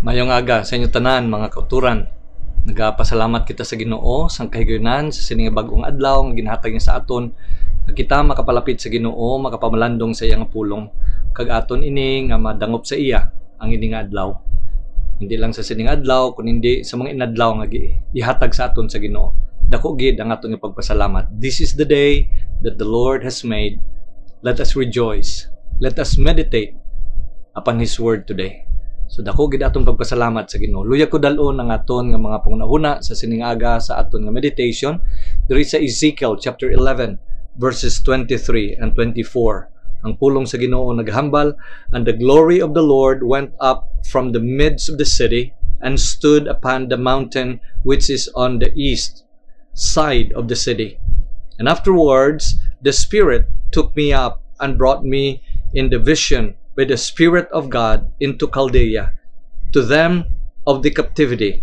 Mayong aga sa inyo tanan mga kauturan. Nagapasalamat kita sa Ginoo sang kahigayunan sa sining bag-ong adlaw nga ginhatag niya sa aton nga kita makapalapit sa Ginoo, makapamalandong sa iyang pulong kag aton ini nga madangop sa iya ang ini nga adlaw. Hindi lang sa sining adlaw kun hindi sa mga inadlaw nga ihatag sa aton sa Ginoo. Dako gid ang aton nga pagpasalamat. This is the day that the Lord has made. Let us rejoice. Let us meditate upon His word today. So dako gid aton pagpasalamat sa Ginoo. Luya ko dalon ang aton nga mga pangunahuna sa sining aga sa aton nga meditation diri sa Ezekiel chapter 11 verses 23 and 24. Ang pulong sa Ginoo naghambal, and the glory of the Lord went up from the midst of the city and stood upon the mountain which is on the east side of the city. And afterwards the Spirit took me up and brought me in the vision by the Spirit of God into Chaldea, to them of the captivity.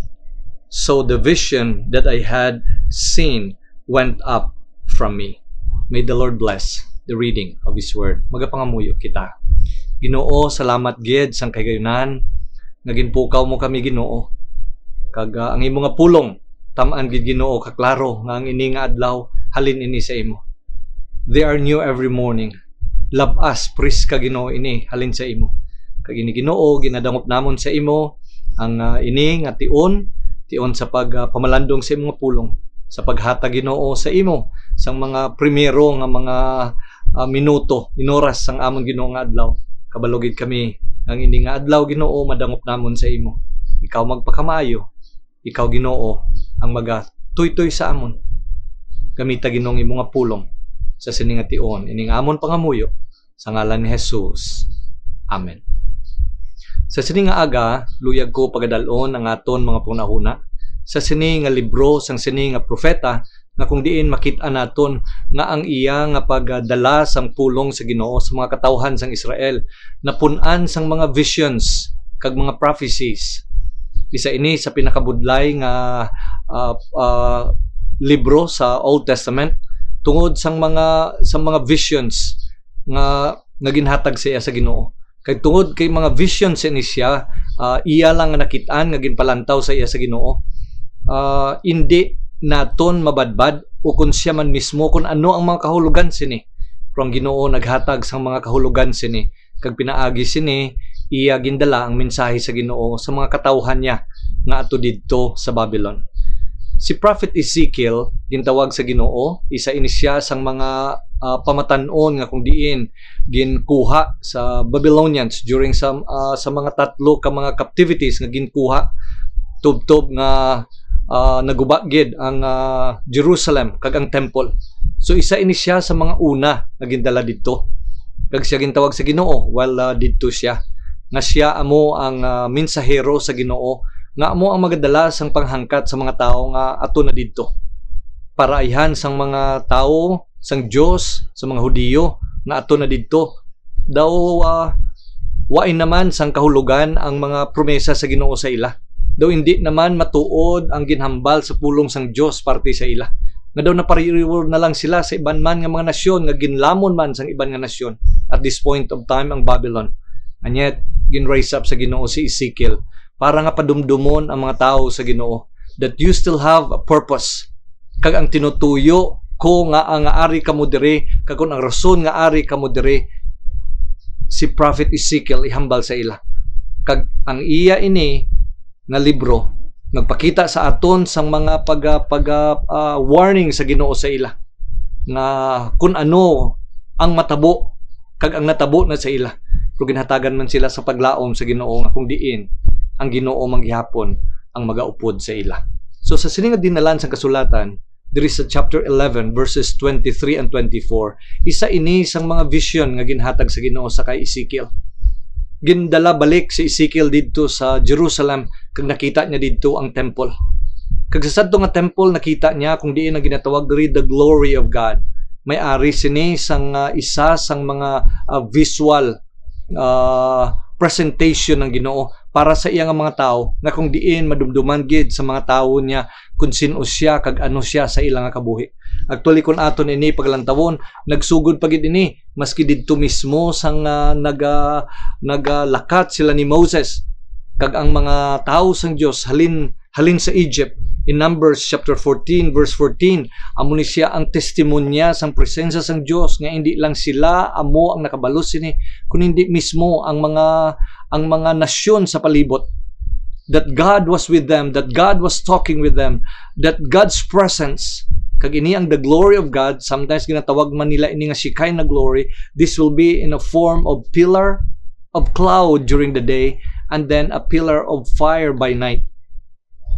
So the vision that I had seen went up from me. May the Lord bless the reading of His word. Magapangamuyo kita. Ginoo, salamat gid sang kahigayunan nga ginpukaw mo kami Ginoo. Kag ang imo nga pulong tam-an gid Ginoo kaklaro nga ang ini nga adlaw halin ini sa imo. They are new every morning. Love us, praise ka Ginoo ini halin sa imo. Kag ini Ginoo ginadangop namon sa imo ang ini nga tion sa pagpamalandong sa imong pulong, sa paghatag Ginoo sa imo sang mga primero nga mga minuto, inoras sang amon Ginoo nga adlaw. Kabalogid kami ang ini nga adlaw Ginoo madangop namon sa imo. Ikaw magpakamayo, ikaw Ginoo ang magatuy-tuy sa amon. Gamita Ginoo imo nga pulong sa sining nga tion ining amon pangamuyo sa ngalan ni Jesus. Amen. Sa sining nga aga, luyag ko pagadalon ang aton mga pangunahuna sa sining nga libro sang sining nga propeta nga kung diin makita naton nga ang iya nga pagdala sang pulong sa Ginoo sa mga katawhan sang Israel napun-an sang mga visions kag mga prophecies. Isa ini sa pinakabudlay nga libro sa Old Testament tungod sang mga visions nga ginhatag siya sa Ginoo. Kay tungod kay mga visions ni siya, iya lang nga nakitaan nga ginpalantaw sa iya sa Ginoo. Hindi naton mabadbad o kun siya man mismo kung ano ang mga kahulugan sini. Pero ang Ginoo naghatag sang mga kahulugan sini kag pinaagi sini iya gindala ang mensahe sa Ginoo sa mga katawhan niya nga ato didto sa Babylon. Si Prophet Ezekiel gintawag sa Ginoo, isa ini siya sang mga pamatanon nga kung diin ginkuha sa Babylonians during sa mga tatlo ka mga captivities nga ginkuha tubtob nga naguba gid ang Jerusalem kag ang temple. So isa ini siya sa mga una nga gindala didto. Kag siya gintawag sa Ginoo while didto siya nga siya amo ang mensahero sa Ginoo nga amo ang magadala sang panghangkat sa mga tao nga ato na didto. Paraihan sang mga tao sang Dios sa mga Hudiyo nga ato na didto. Daw wain naman sang kahulugan ang mga promesa sa Ginoo sa ila. Daw hindi naman matuod ang ginhambal sa pulong sang Dios parte sa ila. Nga daw napaririwor na lang sila sa iban man nga mga nasyon nga ginlamon man sang iban nga nasyon at this point of time ang Babylon. And yet ginraise up sa Ginoo si Ezekiel para nga padumdumon ang mga tao sa Ginoo that you still have a purpose. Kag ang tinutuyo ko nga ang ari kamo diri, kag ang rason nga ari kamo diri, si Prophet Ezekiel ihambal sa ila. Kag ang iya ini nga libro nagpakita sa aton sang mga warning sa Ginoo sa ila nga kun ano ang matabo kag ang natabo na sa ila. Pero ginhatagan man sila sa paglaom sa Ginoo nga kung diin ang Ginoo manggihapon ang magaupod sa ila. So sa sining nga dinalan sa kasulatan diri sa chapter 11 verses 23 and 24, isa ini sang mga vision nga ginhatag sa Ginoo sa kay Ezekiel. Gindala balik si Ezekiel didto sa Jerusalem kag nakita niya didto ang temple. Kag sa sadto nga temple nakita niya kung diin ang ginatawag diri the glory of God. May ari sini sang isa sang mga visual presentation ng Ginoo para sa iya nga mga tao na kung diin madumduman gid sa mga tao niya kung sino siya kag ano siya sa ilang nga kabuhi. Actually kun aton ini paglantawon nagsugod pa gid ini maski didto mismo sang nagalakat sila ni Moses kag ang mga tao sang Dios halin sa Egypt. In Numbers chapter 14 verse 14, amo ni siya ang testimonya sang presensya sang Dios nga hindi lang sila amo ang nakabalo sini kundi mismo ang mga nasyon sa palibot, that God was with them, that God was talking with them, that God's presence kag ini ang the glory of God. Sometimes ginatawag man nila ini nga Shekinah glory. This will be in a form of pillar of cloud during the day and then a pillar of fire by night.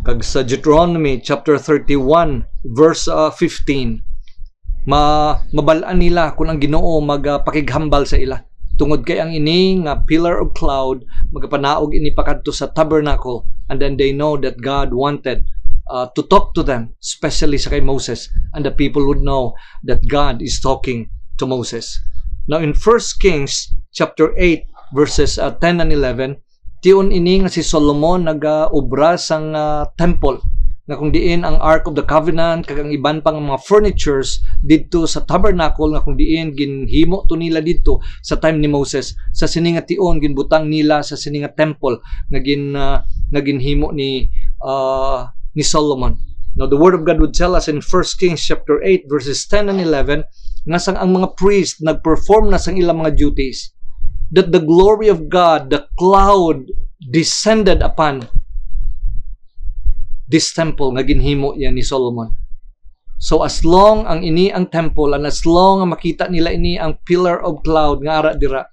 Kag sa Deuteronomy chapter 31 verse 15, mabalaan nila kung ang Ginoo magpakighambal sa ila tungod kay ang ini nga pillar of cloud magapanaog ini pakadto sa tabernacle, and then they know that God wanted to talk to them, especially sa kay Moses, and the people would know that God is talking to Moses. Now in 1 Kings chapter 8 verses 10 and 11, tiyon ini nga si Solomon nag-ubra sang temple nga kung diin ang Ark of the Covenant kag ang iban pang mga furnitures didto sa tabernacle nga kung diin ginhimo to nila didto sa time ni Moses. Sa sini nga tiyon ginbutang nila sa sini nga temple nga ginhimo ni Solomon. Now the word of God would tell us in 1 Kings chapter 8 verses 10 and 11 nga sang ang mga priest nagperform na sang ilang mga duties, that the glory of God, the cloud, descended upon this temple nga ginhimo yan ni Solomon. So as long ang ini ang temple and as long ang makita nila ini ang pillar of cloud nga ara dira,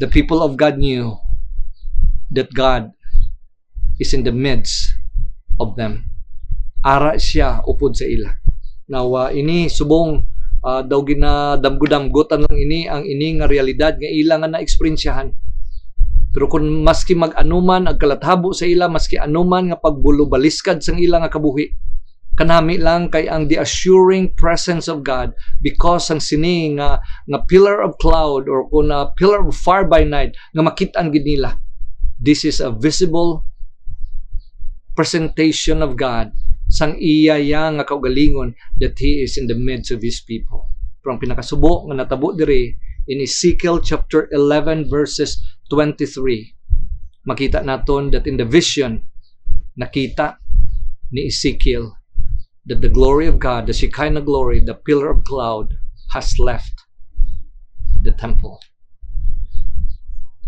the people of God knew that God is in the midst of them. Ara siya upod sa ila. Now ini subong daw ginadamgo-damgotan lang ini ang ini nga realidad nga ila nga na-eksperyensyahan. Pero kung maski mag-anuman ang kalathabo sa ila, maski anuman nga pagbulubaliskad sang ila nga kabuhi, kanami lang kay ang the assuring presence of God, because ang sini nga pillar of cloud or kung pillar of fire by night nga makit-an gid nila. This is a visible presentation of God sang iya nga kaugalingon that He is in the midst of His people. Pero ang pinakasubo nga natabo diri in Ezekiel chapter 11 verses 23, makita naton that in the vision nakita ni Ezekiel that the glory of God, the Shekinah glory, the pillar of cloud has left the temple.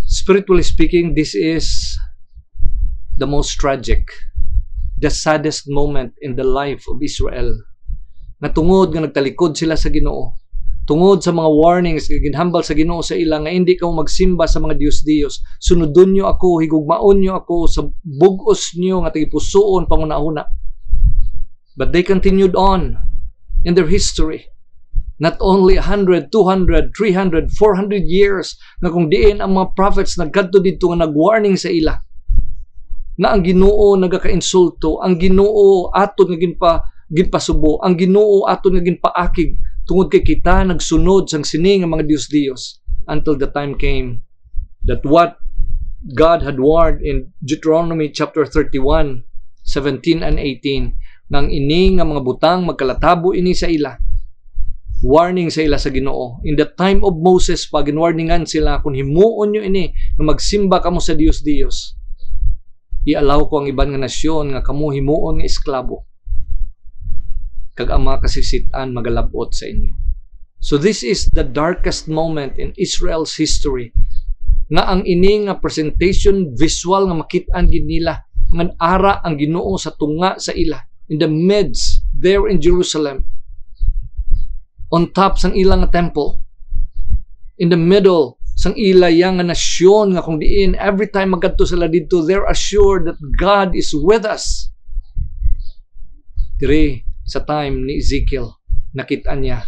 Spiritually speaking, this is the most tragic, the saddest moment in the life of Israel. Na tungod nga nagtalikod sila sa Ginoo, tungod sa mga warnings nga ginhambal sa Ginoo sa ila nga hindi ka magsimba sa mga Dios-Dios, sunudon nyo ako, higugmaon nyo ako, sa bugos nyo nga tagipusoon pangunahuna. But they continued on in their history. Not only 100, 200, 300, 400 years na kung diin ang mga prophets nagkadto dito nga nagwarning sa ila na ang Ginoo nagaka-insulto, ang Ginoo aton nga ginpasubo, ang Ginoo aton nga ginpaakig tungod kay kita nagsunod sang sini nga mga Dios-Dios, until the time came that what God had warned in Deuteronomy chapter 31 17 and 18 nang ini nga mga butang magkalatabo ini sa ila, warning sa ila sa Ginoo. In the time of Moses pa ginwarningan sila kung himuon nyo ini na magsimba kamo sa Dios-Dios, i-allow ko ang iban nga nasyon nga kamo himuon nga esklabo kag ang mga kasisitan magalabot sa inyo. So this is the darkest moment in Israel's history, nga ang ini nga presentation visual nga makit-an gid nila nga ara ang Ginoo sa tunga sa ila in the midst there in Jerusalem, on top sang ilang temple, in the middle sang ilayang nga nasyon nga kung diin every time magadto sila dito, they're assured that God is with us. Dire sa time ni Ezekiel, nakita niya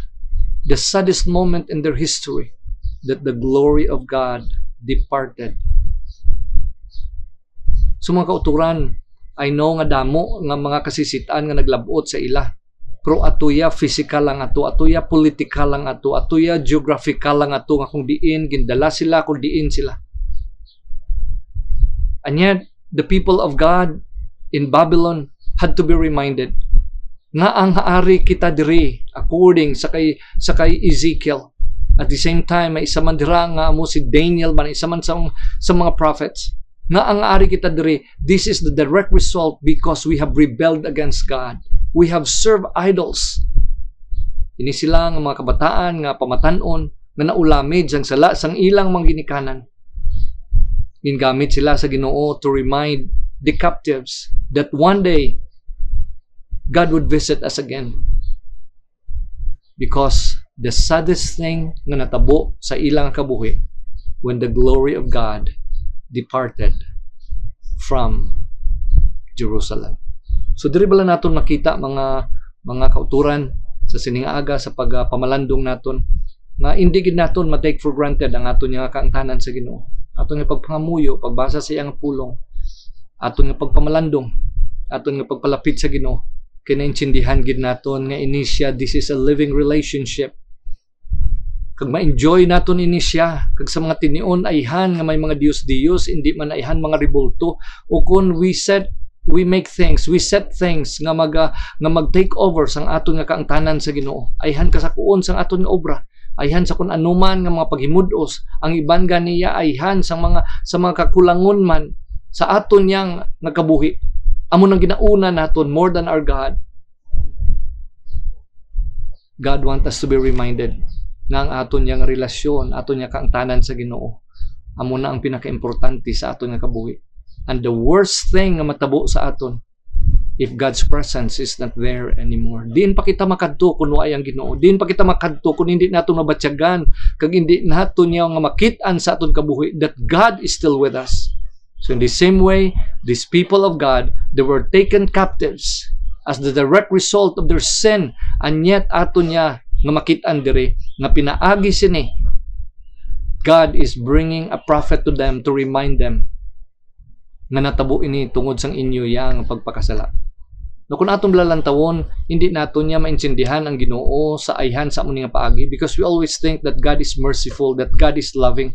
the saddest moment in their history, that the glory of God departed. So mga kauturan, I know nga damo nga mga kasisitaan nga naglabot sa ila, pero atuya physical lang ato, atuya political lang ato, atuya geographical lang ato nga kung diin gindala sila, kung diin sila. And yet the people of God in Babylon had to be reminded nga ang haari kita diri according sa kay Ezekiel. At the same time may isa man dira nga amo si Daniel man, isa man sa mga prophets Nga ang ari kita diri, this is the direct result because we have rebelled against God. We have served idols. Ini sila nga mga kabataan nga pamatanon nga naulamid sang sala sang ilang mga ginikanan. Gingamit sila sa Ginoo to remind the captives that one day God would visit us again. Because the saddest thing nga natabo sa ilang kabuhi when the glory of God departed from Jerusalem. So diri bala naton makita mga kauturan sa sining aga sa pagpamalandong naton nga hindi gid naton ma-take for granted ang aton nga kaangtanan sa Ginoo. Aton nga pagpangamuyo, pagbasa sa iyang pulong, aton nga pagpamalandong, aton nga pagpalapit sa Ginoo. Kinaintindihan gid naton nga ini siya, this is a living relationship. Kag ma-enjoy naton ini siya, kag sa mga tinion ayhan nga may mga Dios-Dios, hindi man ayhan mga ribulto, o kun we set things nga mag-take over sang aton nga kaangtanan sa Ginoo. Ayhan kasakuon sang aton nga obra. Ayhan sa kun anuman nga mga paghimudos, ang iban ganiya ayhan sa mga kakulangon man sa aton yang nakabuhi. Amo nang ginauna naton more than our God. God want us to be reminded nga ang aton yang relasyon, aton yang kaangtanan sa Ginoo, amo na ang pinakaimportante sa aton nga kabuhi. And the worst thing nga matabo sa aton, if God's presence is not there anymore. Diin pa kita makadto kung waay ang Ginoo. Diin pa kita makadto kung hindi nato mabatyagan, kag hindi nato niya nga makit-an sa aton kabuhi that God is still with us. So in the same way, these people of God, they were taken captives as the direct result of their sin, and yet ato niya nga makit-an diri nga pinaagi sini. God is bringing a prophet to them to remind them nga natabo ini tungod sang inyo yang pagpakasala. No, kung atong lalantawon, hindi nato niya maintindihan ang Ginoo sa ayhan sa among nga paagi, because we always think that God is merciful, that God is loving.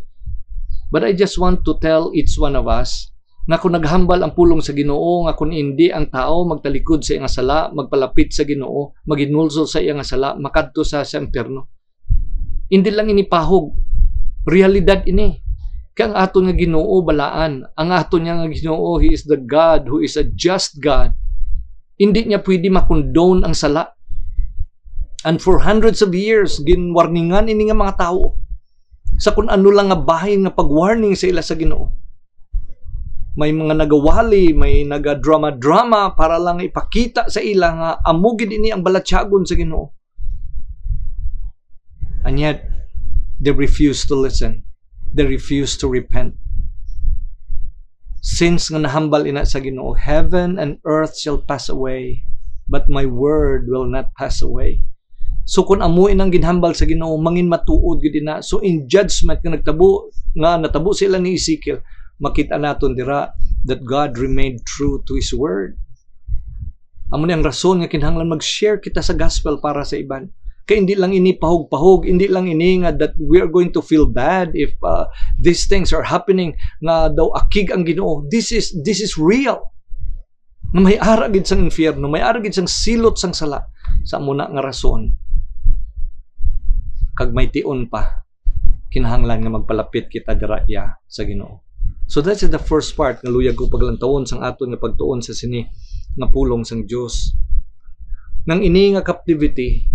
But I just want to tell each one of us na kung naghambal ang pulong sa Ginoo, nga kung hindi ang tao magtalikod sa iyang sala, magpalapit sa Ginoo, maginulsol sa iyang sala, makadto sa impierno. Hindi lang ini pahog, realidad ini. Kaya ang aton nga Ginoo balaan, ang aton nga Ginoo, He is the God who is a just God. Hindi niya pwede makondone ang sala. And for hundreds of years, ginwarningan ini nga mga tao sa kung ano lang nga bahin nga pag-warning sa ila sa Ginoo. May mga nagawali, may naga-drama-drama para lang ipakita sa ila nga amugid ini ang balatyagon sa Ginoo. And yet, they refuse to listen. They refuse to repent. Since nga nahambal ina sa Ginoo, heaven and earth shall pass away, but my word will not pass away. So kung amuin ang ginhambal sa Ginoo, mangin matuod gid na. So in judgment nga natabo sila ni Ezekiel, makita naton dira that God remained true to His word. Amo ni ang rason nga kinahanglan mag-share kita sa gospel para sa iban. Kaya hindi lang ini pahog-pahog, hindi lang ini nga that we are going to feel bad if these things are happening, nga daw akig ang Ginoo. This is real. Na may ara gid sang infierno, may ara gid sang silot sang sala. Sa muna nga rason, kag may tion pa, kinahanglan nga magpalapit kita diraya sa Ginoo. So that's the first part nga luyag ko paglantawon sang aton nga pagtuon sa sini nga pulong sang Dios. Nang ini nga captivity,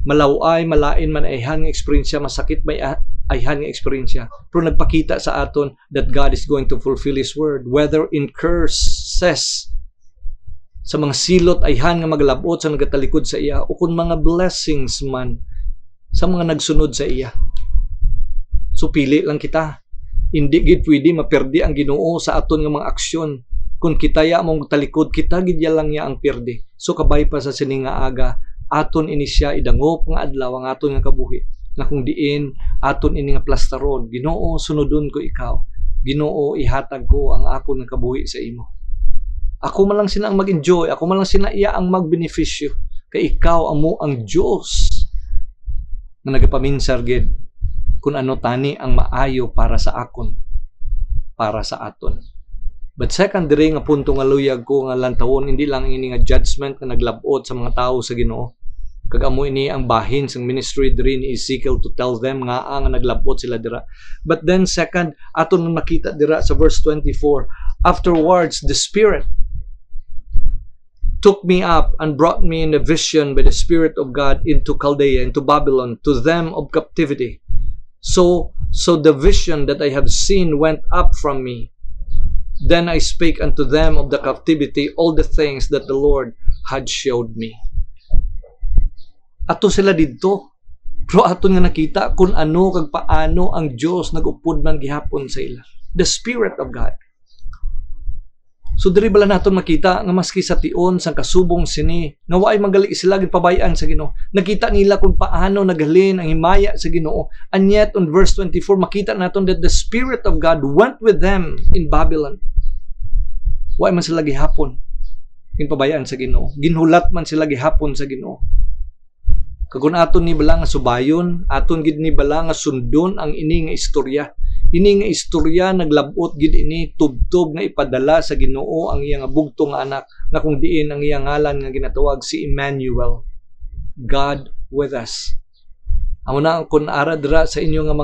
malaway, malain man ayhan nga eksperyensya, masakit may ayhan nga eksperyensya, pero nagpakita sa aton that God is going to fulfill His word, whether in curses sa mga silot ayhan nga maglabot sa nagatalikod sa iya, o kung mga blessings man sa mga nagsunod sa iya. So pili lang kita. Hindi gid pwede maperdi ang Ginoo sa aton nga mga aksyon. Kung kitaya mong talikod, kita gid lang niya ang perdi. So kabay pa sa sini nga aga, aton ini siya idangop nga adlaw ang aton nga kabuhi. Na kung diin aton ini nga plastaron, Ginoo sunodon ko ikaw. Ginoo ihatag ko ang akon nga kabuhi sa imo. Ako man lang sina ang mag-enjoy, ako man lang sina iya ang magbenepisyo. Kay ikaw amo ang Dios nga nagapaminsar gid kung ano tani ang maayo para sa akon, para sa aton. But secondary nga punto nga luyag ko nga lantawon, hindi lang ini nga judgment nga naglabot sa mga tao sa Ginoo. Kag amo ini ang bahin sang ministry diri ni Ezekiel to tell them nga ang naglabot sila dira. But then second, aton makita dira sa verse 24, afterwards the Spirit took me up and brought me in a vision by the Spirit of God into Chaldea, into Babylon, to them of captivity. So the vision that I have seen went up from me. Then I spake unto them of the captivity all the things that the Lord had showed me. Ato sila dito. Pero ato nga nakita kung ano kag paano ang Dios nag-upod man gihapon sa ila. The Spirit of God. So diri bala naton makita nga maski sa tion sang kasubong sini nga waay magali sila gipabayan sa Ginoo. Nakita nila kung paano naghalin ang himaya sa Ginoo. And yet on verse 24 makita naton that the Spirit of God went with them in Babylon. Waay man sila gihapon gipabayan sa Ginoo. Ginhulat man sila gihapon sa Ginoo. Kagun aton ni bala nga subayon, aton gid ni bala nga sundon ang ini nga istorya. Ini nga istorya naglabot gid ini tubtob nga ipadala sa Ginoo ang iyang bugtong nga anak na kung diin ang iyang ngalan nga ginatawag si Emmanuel, God with us. Amo na kun ara dira sa inyo nga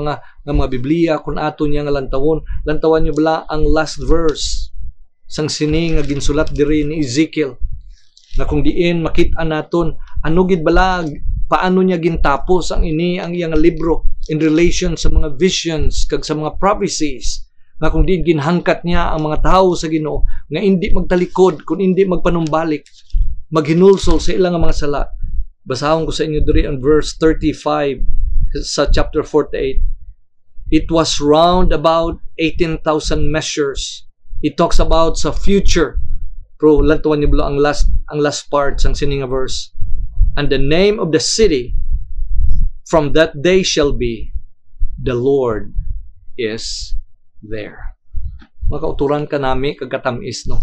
mga Biblia kun aton niya nga lantawan niyo bala ang last verse sang sini nga ginsulat diri ni Ezekiel na kung diin makita naton ano gid bala paano niya gintapos ang iyang libro in relation sa mga visions kag sa mga prophecies nga kung diin ginhangkat niya ang mga tao sa Ginoo nga hindi magtalikod kung hindi magpanumbalik maghinulsol sa ilang mga sala. Basahon ko sa inyo diri ang verse 35 sa chapter 48. It was round about 18,000 measures. It talks about sa future. Pero lantuan niyo ang last part sang sining verse. And the name of the city from that day shall be, the Lord is there. Makauturan ka nami kagkatamis, no?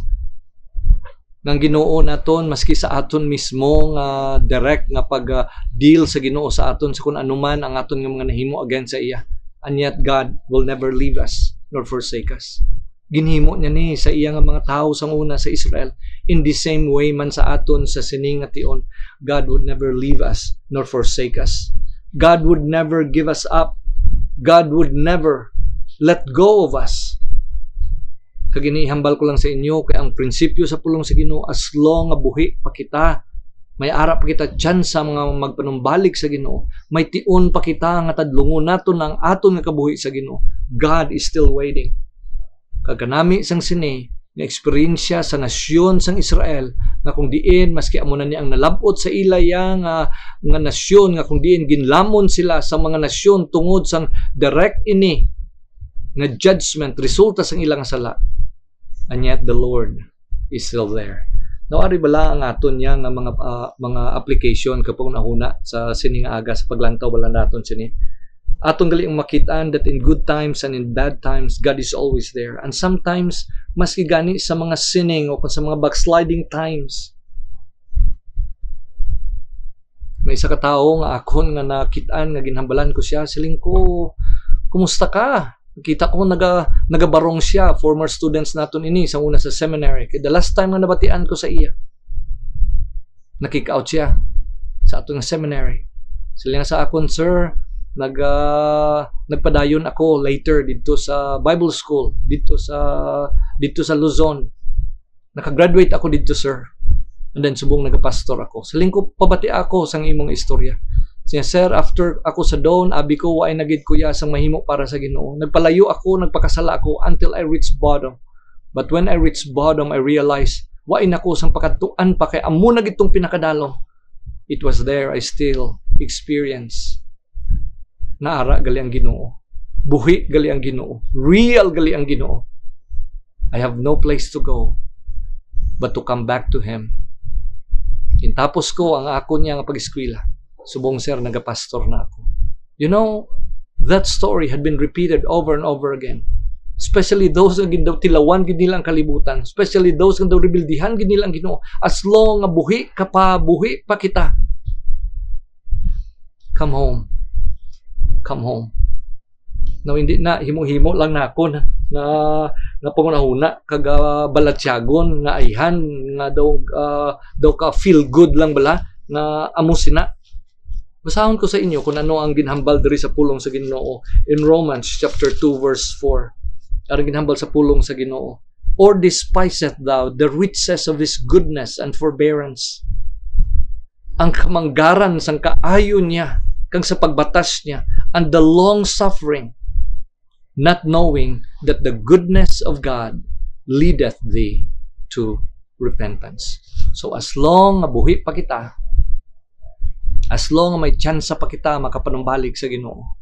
Nang Ginoo naton maski sa aton mismo nga direct nga pag-deal sa Ginoo sa aton sa kun anuman ang aton nga mga nahimo against sa iya. And yet God will never leave us nor forsake us. Ginhimo niya ni sa iya nga mga tao sang una sa Israel. In the same way man sa aton sa sining nga tion, God would never leave us nor forsake us. God would never give us up. God would never let go of us. Kaginihambal ko lang sa inyo kay ang prinsipyo sa pulong sa Ginoo as long nga buhi pa kita, may ara pa kita chance sa mga magpanumbalik sa Ginoo, may tion pa kita nga tadlungon naton ang aton nga kabuhi sa Ginoo. God is still waiting. Kaganami sang sini nga eksperyensya sa nasyon sang Israel nga kung diin maski amo na ni ang nalabot sa ilaya nga nasyon nga kung diin ginlamon sila sa mga nasyon tungod sang direct ini nga judgment resulta sang ilang sala, and yet the Lord is still there. Nawari bala ang aton niya nga mga application kapag nahuna sa sini nga aga sa paglantaw bala naton sini. Atong gali ang makitaan that in good times and in bad times, God is always there. And sometimes, maski gani sa mga sinning o sa mga backsliding times, may isa ka tao nga akon nga nakitaan, nga ginhambalan ko siya, siling ko, kumusta ka? Kita ko nagabarong siya, former students naton ini, sa una sa seminary. Kaya the last time nga nabatian ko sa iya, nakik-out siya sa atong seminary. Siling sa akon, sir, nagpadayon ako later dito sa Bible School dito sa Luzon. Nakagraduate ako dito, sir. And then subong nagapastor ako. Siling ko pabati ako sang imong istorya. Siya, sir, after ako sa doon, abi ko waay nagid kuya sang mahimo para sa Ginoo. Nagpalayo ako, nagpakasala ako until I reached bottom. But when I reached bottom, I realized waay nako sang pakatuan pa kay amo na gitong pinakadalo. It was there I still experience naara gali ang Ginoo, buhi gali ang Ginoo, real gali ang Ginoo. I have no place to go but to come back to Him. Intapos ko ang ako niya nga pag-eskwela. Subong, sir, nagapastor na ako. You know, that story had been repeated over and over again. Especially those nga gindaw tilawan gid nila ang kalibutan, especially those nga daw rebildihan gid nila ang Ginoo. As long nga buhi ka pa, buhi pa kita. Come home. Come home. Now, hindi na himo-himo lang na ako na pangunahuna kag balatyagon nga ayhan nga daw ka feel good lang bala nga amo sina. Basahon ko sa inyo kung ano ang ginhambal diri sa pulong sa Ginoo in Romans chapter 2 verse 4. Ang ginhambal sa pulong sa Ginoo. Or despiseth thou the riches of His goodness and forbearance? Ang kamanggaran sang kaayo niya, kang sa pagbatas niya, and the long suffering, not knowing that the goodness of God leadeth thee to repentance. So as long nga buhi pa kita, as long nga may tsansa pa kita makapanumbalik sa Ginoo,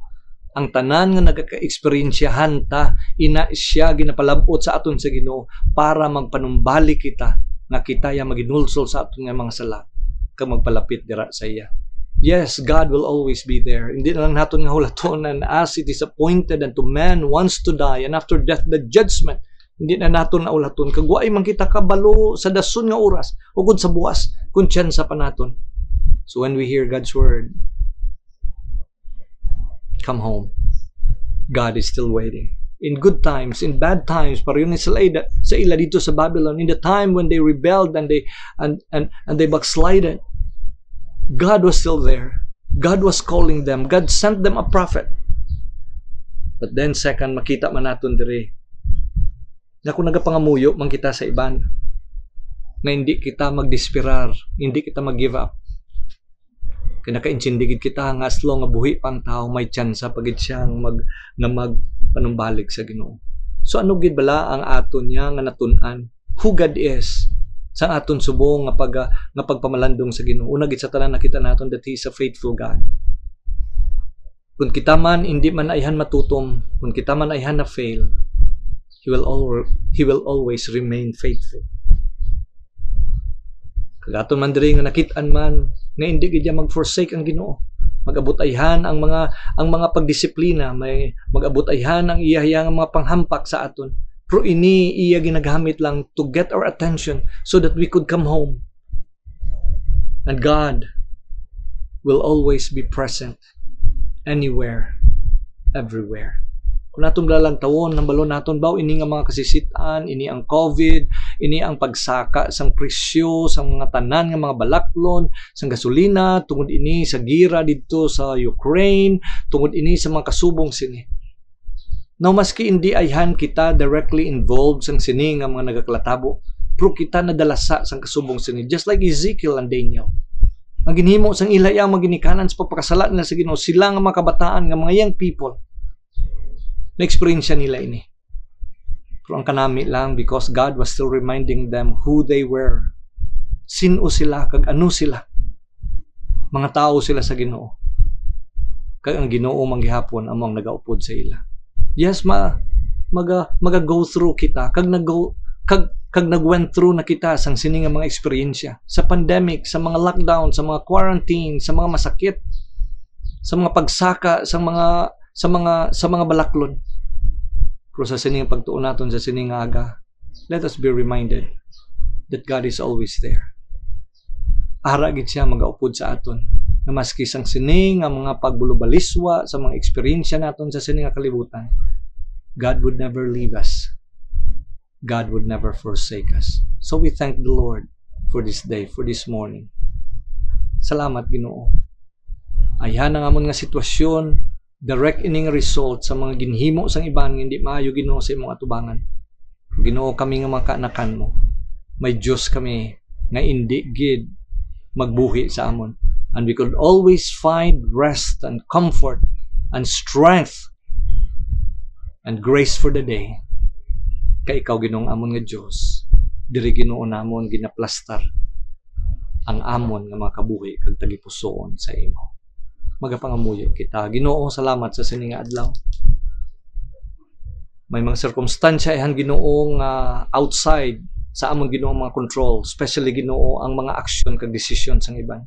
ang tanan nga nagaka-eksperyensyahan ta, ina siya ginapalabot sa aton sa Ginoo para magpanumbalik kita nga kita ya maginulsol sa aton nga mga sala kag magpalapit dira sa iya. Yes, God will always be there. Hindi na lang naton nga hulatonan as it is appointed unto man once to die, and after death the judgment. Hindi na naton na ulaton kag waay man kita kabalo sa dason nga oras ugod sa buwas kun tsansa pa naton. So when we hear God's word, come home. God is still waiting. In good times, in bad times, pareho ni sa ila dito sa Babylon, in the time when they rebelled and they backslided, God was still there. God was calling them. God sent them a prophet. But then second, makita man naton diri na kung nagapangamuyo man kita sa iban, na hindi kita magdesperar, hindi kita mag-give up. Kaya nakaintindigid kita nga as long nga buhi pang tao, may tsansa pagid siyang magpanumbalik sa Ginoo. So ano gid bala ang aton niya nga natun-an who God is sa aton subong nga pagpamalandong sa Ginoo. Una gid sa tanan nakita naton that He is a faithful God. Kung kita man hindi man ayhan matutom, kung kita man ayhan na fail, He will always remain faithful. Kagaton man diri nga nakitaan man nga hindi gid mag-forsake ang Ginoo. Mag-abot ayhan ang mga pagdisiplina, may mag-abot ayhan ang iyahang mga panghampak sa aton. Pero ini iya ginagamit lang to get our attention so that we could come home. And God will always be present anywhere, everywhere. Kung naton lalantawon ng balon naton baw ini nga mga kasisitan, ini ang COVID, ini ang pagsaka sang presyo sang mga tanan nga mga balaklon, sang gasolina, tungod ini sa gira dito sa Ukraine, tungod ini sa mga kasubong sini. Now maski hindi ayhan kita directly involved sang sini nga mga nagaklatabo, pero kita nadalasa sang kasubong sini, just like Ezekiel and Daniel. Ang ginhimo sang ilayang maginikanan sa pagpakasala nila sa Ginoo, sila nga mga kabataan nga mga young people na-experience nila ini. Pero ang kanami lang, because God was still reminding them who they were. Sino sila, kag ano sila. Mga tao sila sa Ginoo. Kag ang Ginoo manggihapon among nagaupod sa ila. Yes, maga-go through kita. Kag nag-went through na kita sang sini nga mga eksperyensya. Sa pandemic, sa mga lockdown, sa mga quarantine, sa mga masakit, sa mga pagsaka, sa mga balaklon. Pero sa sining pagtuon naton sa sining aga, let us be reminded that God is always there. Ara gid siya magaupod sa aton na maski sang sining nga mga pagbulubaliswa sa mga eksperyensya naton sa sining nga kalibutan, God would never leave us. God would never forsake us. So we thank the Lord for this day, for this morning. Salamat Ginoo. Ayhan ang amon nga sitwasyon, direct ining result sa mga ginhimo sang iban nga hindi maayo Ginoo sa imong atubangan. Ginoo, kami nga mga kaanakan mo, may Diyos kami nga hindi gid magbuhi sa amon, and we could always find rest and comfort and strength and grace for the day kay ikaw Ginoong amon nga Diyos. Diri Ginoo namon ginaplastar ang amon nga mga kabuhi kag tagipusoon sa imo. Magapangamuyo kita. Ginoo, salamat sa sining adlaw. May mga sirkumstansya ihan Ginoo nga outside sa among Ginoo mga control, especially Ginoo ang mga aksyon kag desisyon sang iban.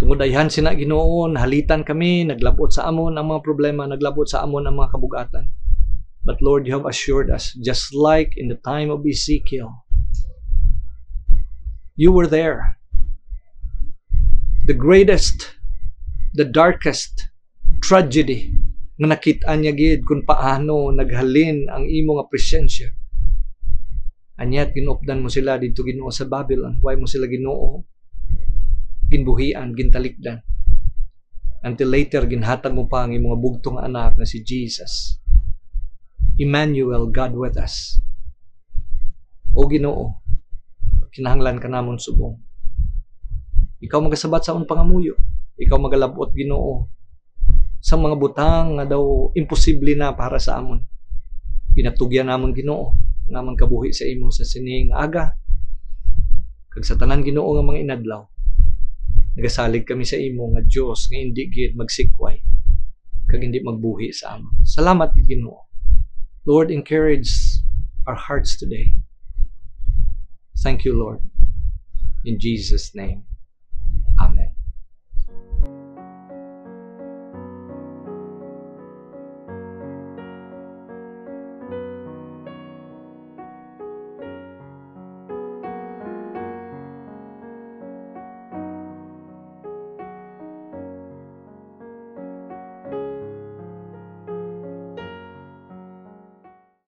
Tungod ayhan sina Ginoo, halitan kami, naglabot sa amon ang mga problema, naglabot sa amon ang mga kabugatan. But Lord, you have assured us, just like in the time of Ezekiel, you were there. The greatest, the darkest tragedy nga nakita niya gid kung paano naghalin ang imo nga presensya. Anyat ginupdan mo sila dito Ginoo sa Babylon. Why mo sila Ginoo ginbuhian, gintalikdan? until later ginhatag mo pa ang imong bugtong anak na si Jesus. Emmanuel, God with us. O Ginoo, kinahanglan ka namon subong. Ikaw magasabat sa akong pangamuyo. Ikaw magalabot, Ginoo, sa mga butang nga daw imposible na para sa amon. Pinatugyan namon, Ginoo, namon kabuhi sa imo sa sining aga. Kag sa tanan, Ginoo, nga mga inadlaw, nagasalig kami sa imo nga Dios nga hindi gid magsikway kag hindi magbuhi sa amon. Salamat, Ginoo. Lord, encourage our hearts today. Thank you, Lord. In Jesus' name.